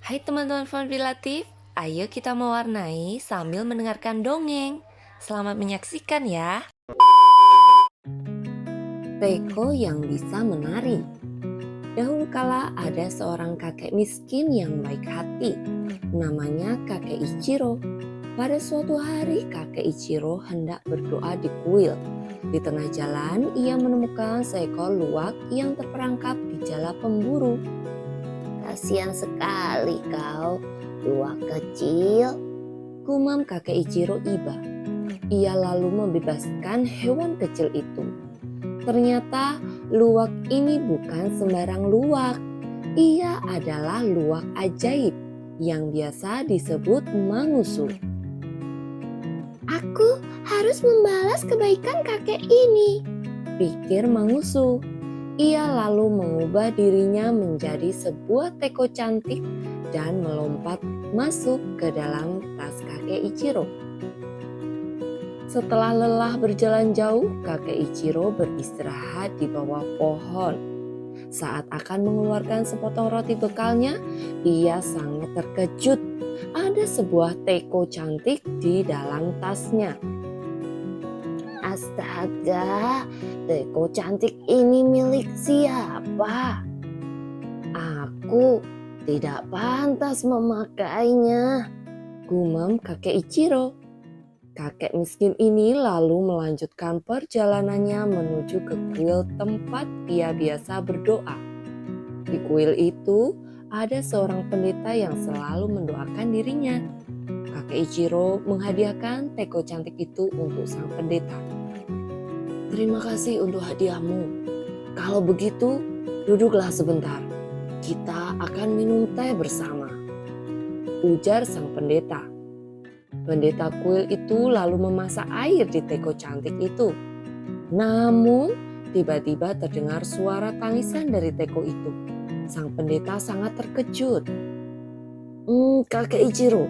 Hai teman-teman Fabulatif, ayo kita mewarnai sambil mendengarkan dongeng. Selamat menyaksikan ya. Teko yang bisa menari. Dahulu kala ada seorang kakek miskin yang baik hati. Namanya kakek Ichiro. Pada suatu hari kakek Ichiro hendak berdoa di kuil. Di tengah jalan ia menemukan seekor luwak yang terperangkap di jala pemburu. Kasihan sekali kau, luwak kecil, gumam kakek Ichiro iba. Ia lalu membebaskan hewan kecil itu. Ternyata luwak ini bukan sembarang luwak. Ia adalah luwak ajaib yang biasa disebut Mangusu. Aku harus membalas kebaikan kakek ini, pikir Mangusu. Ia lalu mengubah dirinya menjadi sebuah teko cantik dan melompat masuk ke dalam tas kakek Ichiro. Setelah lelah berjalan jauh, kakek Ichiro beristirahat di bawah pohon. Saat akan mengeluarkan sepotong roti bekalnya, ia sangat terkejut. Ada sebuah teko cantik di dalam tasnya. Astaga, teko cantik ini milik siapa? Aku tidak pantas memakainya, gumam kakek Ichiro. Kakek miskin ini lalu melanjutkan perjalanannya menuju ke kuil tempat ia biasa berdoa. Di kuil itu ada seorang pendeta yang selalu mendoakan dirinya. Kakek Ichiro menghadiahkan teko cantik itu untuk sang pendeta. Terima kasih untuk hadiahmu. Kalau begitu, duduklah sebentar. Kita akan minum teh bersama, ujar sang pendeta. Pendeta kuil itu lalu memasak air di teko cantik itu. Namun, tiba-tiba terdengar suara tangisan dari teko itu. Sang pendeta sangat terkejut. Kakek Ichiro,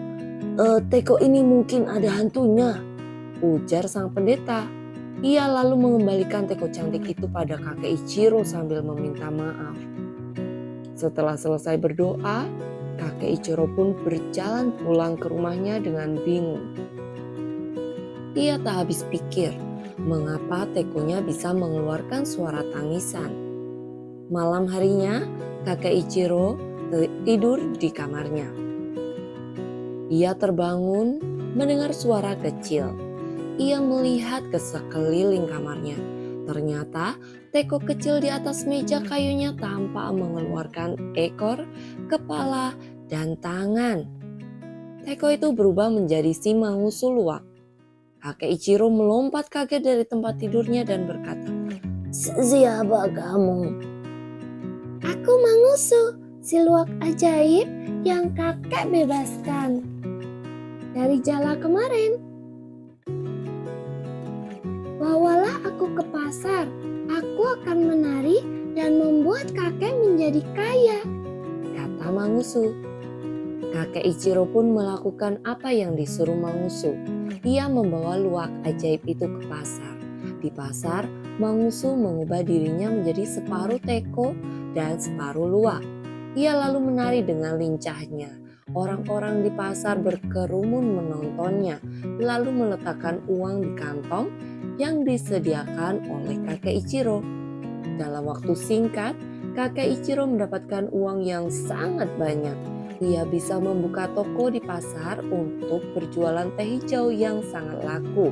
teko ini mungkin ada hantunya, ujar sang pendeta. Ia lalu mengembalikan teko cantik itu pada kakek Ichiro sambil meminta maaf. Setelah selesai berdoa, kakek Ichiro pun berjalan pulang ke rumahnya dengan bingung. Ia tak habis pikir mengapa tekonya bisa mengeluarkan suara tangisan. Malam harinya, kakek Ichiro tidur di kamarnya. Ia terbangun mendengar suara kecil. Ia melihat ke sekeliling kamarnya. Ternyata teko kecil di atas meja kayunya tampak mengeluarkan ekor, kepala, dan tangan. Teko itu berubah menjadi si Mangusu luwak. Kakek Ichiro melompat kaget dari tempat tidurnya dan berkata, "Siapa kamu?" "Aku Mangusu, si luwak ajaib yang kakek bebaskan dari jala kemarin. Bawalah aku ke pasar, aku akan menari dan membuat kakek menjadi kaya," kata Mangusu. Kakek Ichiro pun melakukan apa yang disuruh Mangusu. Ia membawa luwak ajaib itu ke pasar. Di pasar, Mangusu mengubah dirinya menjadi separuh teko dan separuh luwak. Ia lalu menari dengan lincahnya. Orang-orang di pasar berkerumun menontonnya, lalu meletakkan uang di kantong yang disediakan oleh kakek Ichiro. Dalam waktu singkat, kakek Ichiro mendapatkan uang yang sangat banyak. Ia bisa membuka toko di pasar untuk berjualan teh hijau yang sangat laku.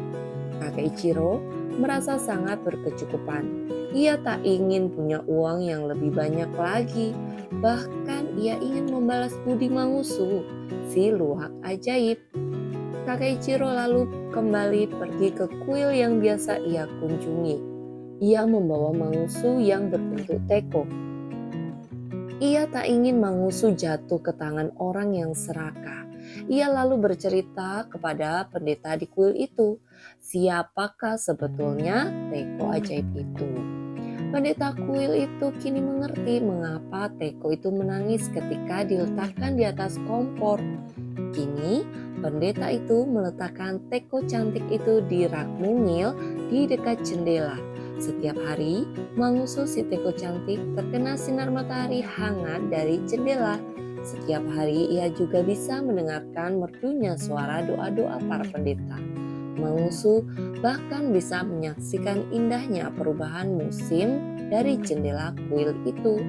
Kakek Ichiro merasa sangat berkecukupan. Ia tak ingin punya uang yang lebih banyak lagi. Bahkan ia ingin membalas budi Mangusu, si luwak ajaib. Kakek Ichiro lalu kembali pergi ke kuil yang biasa ia kunjungi. Ia membawa Mangusu yang berbentuk teko. Ia tak ingin Mangusu jatuh ke tangan orang yang serakah. Ia lalu bercerita kepada pendeta di kuil itu, siapakah sebetulnya teko ajaib itu. Pendeta kuil itu kini mengerti mengapa teko itu menangis ketika diletakkan di atas kompor. Kini pendeta itu meletakkan teko cantik itu di rak mungil di dekat jendela. Setiap hari, Mangusu si teko cantik terkena sinar matahari hangat dari jendela. Setiap hari ia juga bisa mendengarkan merdunya suara doa-doa para pendeta, mengusu, bahkan bisa menyaksikan indahnya perubahan musim dari jendela kuil itu.